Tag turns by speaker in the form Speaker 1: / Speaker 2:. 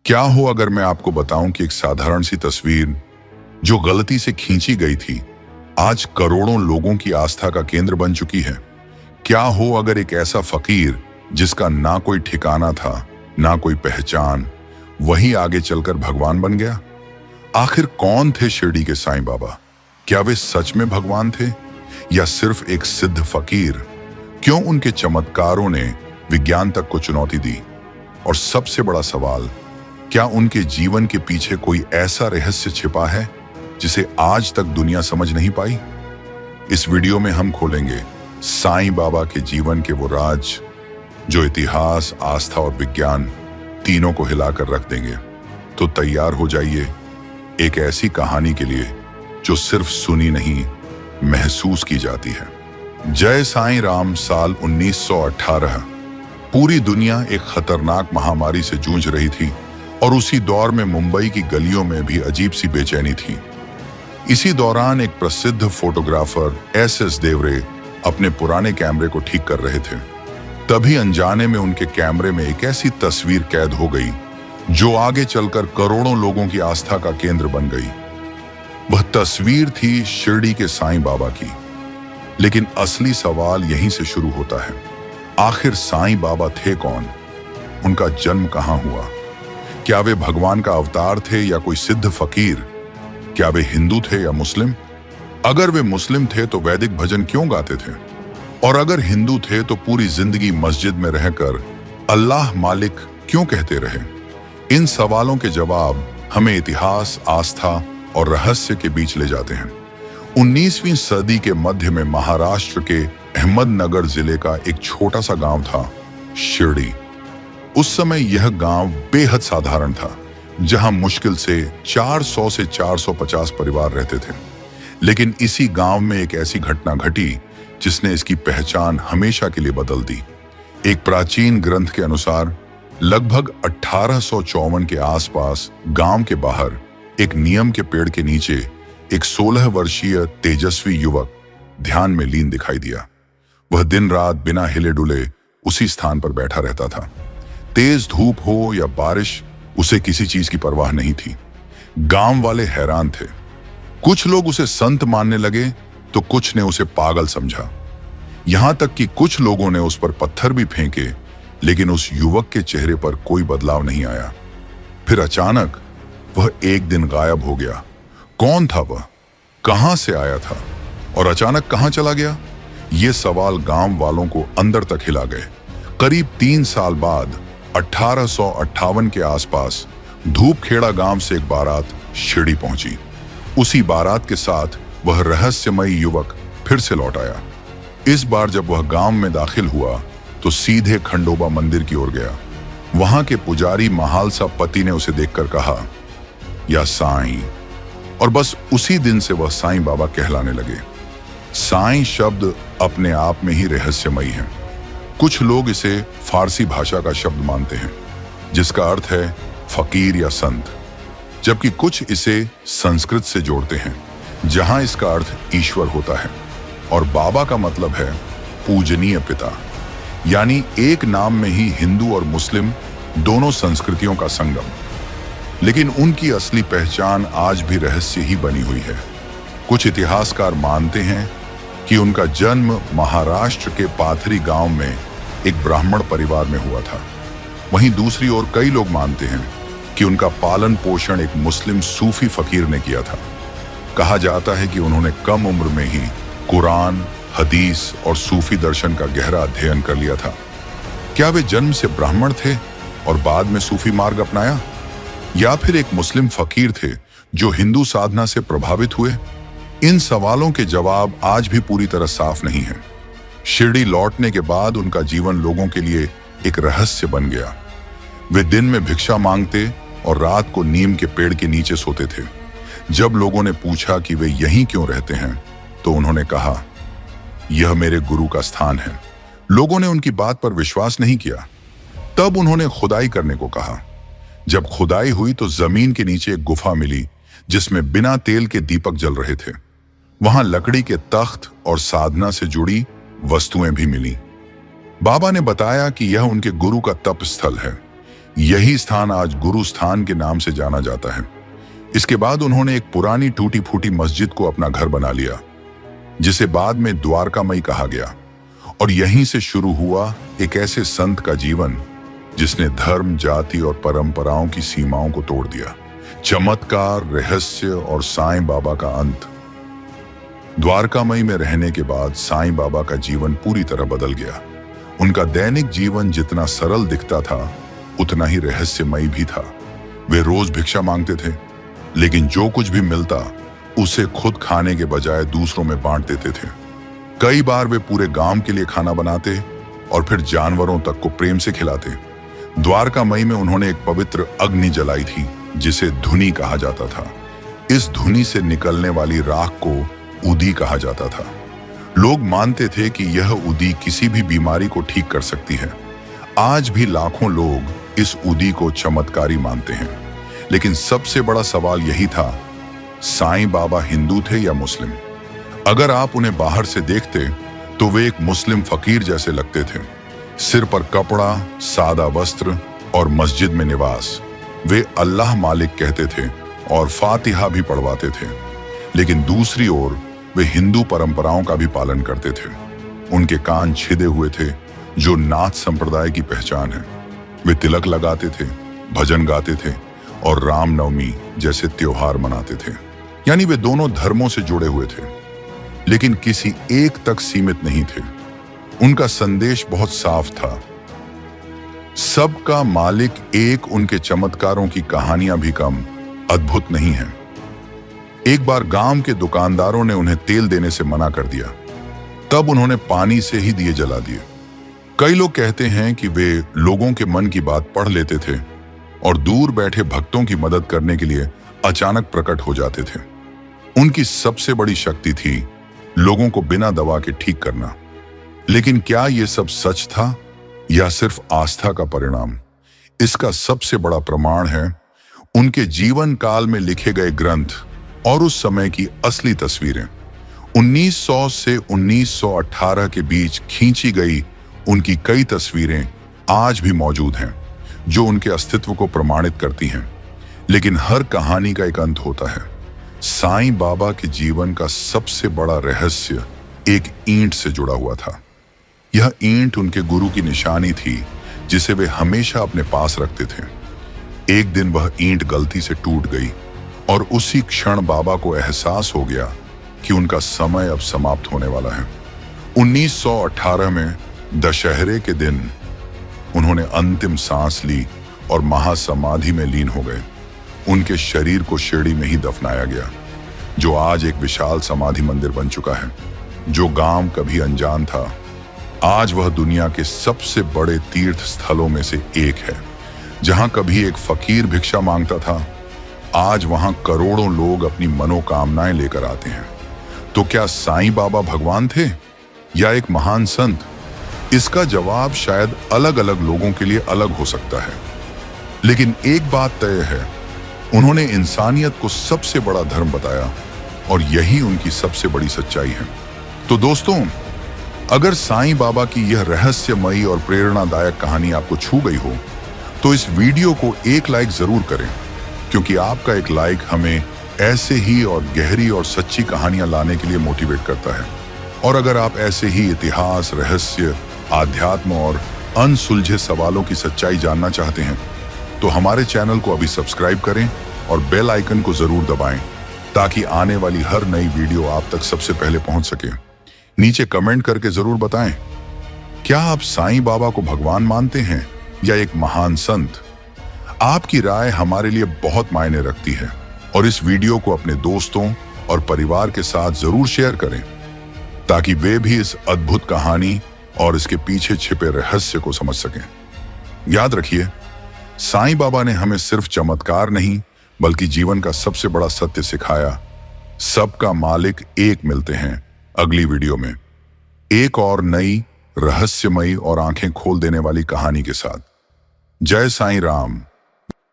Speaker 1: क्या हो अगर मैं आपको बताऊं कि एक साधारण सी तस्वीर जो गलती से खींची गई थी आज करोड़ों लोगों की आस्था का केंद्र बन चुकी है। क्या हो अगर एक ऐसा फकीर जिसका ना कोई ठिकाना था ना कोई पहचान, वही आगे चलकर भगवान बन गया। आखिर कौन थे शिरडी के साईं बाबा? क्या वे सच में भगवान थे या सिर्फ एक सिद्ध फकीर? क्यों उनके चमत्कारों ने विज्ञान तक को चुनौती दी? और सबसे बड़ा सवाल, क्या उनके जीवन के पीछे कोई ऐसा रहस्य छिपा है जिसे आज तक दुनिया समझ नहीं पाई? इस वीडियो में हम खोलेंगे साईं बाबा के जीवन के वो राज जो इतिहास, आस्था और विज्ञान तीनों को हिलाकर रख देंगे। तो तैयार हो जाइए एक ऐसी कहानी के लिए जो सिर्फ सुनी नहीं, महसूस की जाती है। जय साईं राम। साल 1918। पूरी दुनिया एक खतरनाक महामारी से जूझ रही थी और उसी दौर में मुंबई की गलियों में भी अजीब सी बेचैनी थी। इसी दौरान एक प्रसिद्ध फोटोग्राफर एस देवरे अपने पुराने कैमरे को ठीक कर रहे थे। तभी अनजाने में उनके कैमरे में एक ऐसी तस्वीर कैद हो गई जो आगे चलकर करोड़ों लोगों की आस्था का केंद्र बन गई। वह तस्वीर थी शिरडी के साईं बाबा की। लेकिन असली सवाल यहीं से शुरू होता है। आखिर साईं बाबा थे कौन? उनका जन्म कहां हुआ? क्या वे भगवान का अवतार थे या कोई सिद्ध फकीर? क्या वे हिंदू थे या मुस्लिम? अगर वे मुस्लिम थे तो वैदिक भजन क्यों गाते थे? और अगर हिंदू थे तो पूरी जिंदगी मस्जिद में रहकर अल्लाह मालिक क्यों कहते रहे? इन सवालों के जवाब हमें इतिहास, आस्था और रहस्य के बीच ले जाते हैं। 19वीं सदी के मध्य में महाराष्ट्र के अहमदनगर जिले का एक छोटा सा गांव था, शिरडी। उस समय यह गांव बेहद साधारण था, जहां मुश्किल से 400 से 450 परिवार रहते थे। लेकिन इसी गांव में एक ऐसी घटना घटी जिसने इसकी पहचान हमेशा के लिए बदल दी। एक प्राचीन ग्रंथ के अनुसार लगभग 1854 के आसपास गांव के बाहर एक नीम के पेड़ के नीचे एक 16 वर्षीय तेजस्वी युवक ध्यान में लीन दिखाई दिया। वह दिन रात बिना हिले डुले उसी स्थान पर बैठा रहता था। तेज धूप हो या बारिश, उसे किसी चीज की परवाह नहीं थी। गांव वाले हैरान थे। कुछ लोग उसे संत मानने लगे तो कुछ ने उसे पागल समझा। यहां तक कि कुछ लोगों ने उस पर पत्थर भी फेंके, लेकिन उस युवक के चेहरे पर कोई बदलाव नहीं आया। फिर अचानक वह एक दिन गायब हो गया। कौन था वह? कहां से आया था और अचानक कहां चला गया? ये सवाल गांव वालों को अंदर तक हिला गए। करीब 3 साल बाद 1858 के आसपास धूपखेड़ा गांव से एक बारात शिरडी पहुंची। उसी बारात के साथ वह रहस्यमयी युवक फिर से लौट आया। इस बार जब वह गांव में दाखिल हुआ तो सीधे खंडोबा मंदिर की ओर गया। वहां के पुजारी महालसा पति ने उसे देखकर कहा, या साईं। और बस उसी दिन से वह साईं बाबा कहलाने लगे। साईं शब्द अपने आप में ही रहस्यमयी है। कुछ लोग इसे फारसी भाषा का शब्द मानते हैं जिसका अर्थ है फकीर या संत, जबकि कुछ इसे संस्कृत से जोड़ते हैं जहां इसका अर्थ ईश्वर होता है। और बाबा का मतलब है पूजनीय पिता, यानी एक नाम में ही हिंदू और मुस्लिम दोनों संस्कृतियों का संगम। लेकिन उनकी असली पहचान आज भी रहस्य ही बनी हुई है। कुछ इतिहासकार मानते हैं कि उनका जन्म महाराष्ट्र के पाथरी गांव में एक ब्राह्मण परिवार में हुआ था। वहीं दूसरी ओर कई लोग मानते हैं कि उनका पालन पोषण एक मुस्लिम सूफी फकीर ने किया था। कहा जाता है कि उन्होंने कम उम्र में ही कुरान, हदीस और सूफी दर्शन का गहरा अध्ययन कर लिया था। क्या वे जन्म से ब्राह्मण थे और बाद में सूफी मार्ग अपनाया, या फिर एक मुस्लिम फकीर थे जो हिंदू साधना से प्रभावित हुए? इन सवालों के जवाब आज भी पूरी तरह साफ नहीं है। शिरडी लौटने के बाद उनका जीवन लोगों के लिए एक रहस्य बन गया। वे दिन में भिक्षा मांगते और रात को नीम के पेड़ के नीचे सोते थे। जब लोगों ने पूछा कि वे यहीं क्यों रहते हैं तो उन्होंने कहा, यह मेरे गुरु का स्थान है। लोगों ने उनकी बात पर विश्वास नहीं किया। तब उन्होंने खुदाई करने को कहा। जब खुदाई हुई तो जमीन के नीचे एक गुफा मिली जिसमें बिना तेल के दीपक जल रहे थे। वहां लकड़ी के तख्त और साधना से जुड़ी वस्तुएं भी मिली। बाबा ने बताया कि यह उनके गुरु का तप स्थल है। यही स्थान आज गुरु स्थान के नाम से जाना जाता है। इसके बाद उन्होंने एक पुरानी टूटी फूटी मस्जिद को अपना घर बना लिया, जिसे बाद में द्वारकामयी कहा गया। और यहीं से शुरू हुआ एक ऐसे संत का जीवन जिसने धर्म, जाति और परंपराओं की सीमाओं को तोड़ दिया। चमत्कार, रहस्य और साईं बाबा का अंत। द्वारकामयी में रहने के बाद साईं बाबा का जीवन पूरी तरह बदल गया। उनका दैनिक जीवन जितना सरल दिखता था, उतना ही रहस्यमयी भी था। वे रोज भिक्षा मांगते थे, लेकिन जो कुछ भी मिलता उसे खुद खाने के बजाय दूसरों में बांट देते थे। कई बार वे पूरे गांव के लिए खाना बनाते और फिर जानवरों तक को प्रेम से खिलाते। द्वारकामयी में उन्होंने एक पवित्र अग्नि जलाई थी, जिसे धुनी कहा जाता था। इस धुनी से निकलने वाली राख को उदी कहा जाता था। लोग मानते थे कि यह उदी किसी भी बीमारी को ठीक कर सकती है। आज भी लाखों लोग इस उदी को चमत्कारी मानते हैं। लेकिन सबसे बड़ा सवाल यही था, साईं बाबा हिंदू थे या मुस्लिम? अगर आप उन्हें बाहर से देखते तो वे एक मुस्लिम फकीर जैसे लगते थे। सिर पर कपड़ा, सादा वस्त्र और मस्जिद में निवास। वे अल्लाह मालिक कहते थे और फातिहा भी पढ़वाते थे। लेकिन दूसरी ओर वे हिंदू परंपराओं का भी पालन करते थे। उनके कान छिदे हुए थे, जो नाथ संप्रदाय की पहचान है। वे तिलक लगाते थे, भजन गाते थे और रामनवमी जैसे त्योहार मनाते थे। यानी वे दोनों धर्मों से जुड़े हुए थे, लेकिन किसी एक तक सीमित नहीं थे। उनका संदेश बहुत साफ था, सबका मालिक एक। उनके चमत्कारों की कहानियां भी कम अद्भुत नहीं हैं। एक बार गांव के दुकानदारों ने उन्हें तेल देने से मना कर दिया, तब उन्होंने पानी से ही दिए जला दिए। कई लोग कहते हैं कि वे लोगों के मन की बात पढ़ लेते थे और दूर बैठे भक्तों की मदद करने के लिए अचानक प्रकट हो जाते थे। उनकी सबसे बड़ी शक्ति थी लोगों को बिना दवा के ठीक करना। लेकिन क्या यह सब सच था या सिर्फ आस्था का परिणाम? इसका सबसे बड़ा प्रमाण है उनके जीवन काल में लिखे गए ग्रंथ और उस समय की असली तस्वीरें। 1900 से 1918 के बीच खींची गई उनकी कई तस्वीरें आज भी मौजूद हैं, जो उनके अस्तित्व को प्रमाणित करती हैं। लेकिन हर कहानी का एक अंत होता है। साईं बाबा के जीवन का सबसे बड़ा रहस्य एक ईंट से जुड़ा हुआ था। यह ईंट उनके गुरु की निशानी थी, जिसे वे हमेशा अपने पास रखते थे। एक दिन वह ईंट गलती से टूट गई और उसी क्षण बाबा को एहसास हो गया कि उनका समय अब समाप्त होने वाला है। 1918 में दशहरे के दिन उन्होंने अंतिम सांस ली और महासमाधि में लीन हो गए। उनके शरीर को शिरडी में ही दफनाया गया, जो आज एक विशाल समाधि मंदिर बन चुका है। जो गांव कभी अनजान था, आज वह दुनिया के सबसे बड़े तीर्थ स्थलों में से एक है। जहां कभी एक फकीर भिक्षा मांगता था, आज वहां करोड़ों लोग अपनी मनोकामनाएं लेकर आते हैं। तो क्या साईं बाबा भगवान थे या एक महान संत? इसका जवाब शायद अलग अलग लोगों के लिए अलग हो सकता है, लेकिन एक बात तय है, उन्होंने इंसानियत को सबसे बड़ा धर्म बताया और यही उनकी सबसे बड़ी सच्चाई है। तो दोस्तों, अगर साईं बाबा की यह रहस्यमयी और प्रेरणादायक कहानी आपको छू गई हो, तो इस वीडियो को एक लाइक जरूर करें, क्योंकि आपका एक लाइक हमें ऐसे ही और गहरी और सच्ची कहानियां लाने के लिए मोटिवेट करता है। और अगर आप ऐसे ही इतिहास, रहस्य, आध्यात्म और अनसुलझे सवालों की सच्चाई जानना चाहते हैं, तो हमारे चैनल को अभी सब्सक्राइब करें और बेल आइकन को जरूर दबाएं, ताकि आने वाली हर नई वीडियो आप तक सबसे पहले पहुंच सके। नीचे कमेंट करके जरूर बताएं, क्या आप साईं बाबा को भगवान मानते हैं या एक महान संत? आपकी राय हमारे लिए बहुत मायने रखती है और इस वीडियो को अपने दोस्तों और परिवार के साथ जरूर शेयर करें, ताकि वे भी इस अद्भुत कहानी और इसके पीछे छिपे रहस्य को समझ सकें। याद रखिए, साईं बाबा ने हमें सिर्फ चमत्कार नहीं, बल्कि जीवन का सबसे बड़ा सत्य सिखाया। सबका मालिक एक। मिलते हैं अगली वीडियो में एक और नई, रहस्यमयी और आंखें खोल देने वाली कहानी के साथ। जय साईं राम।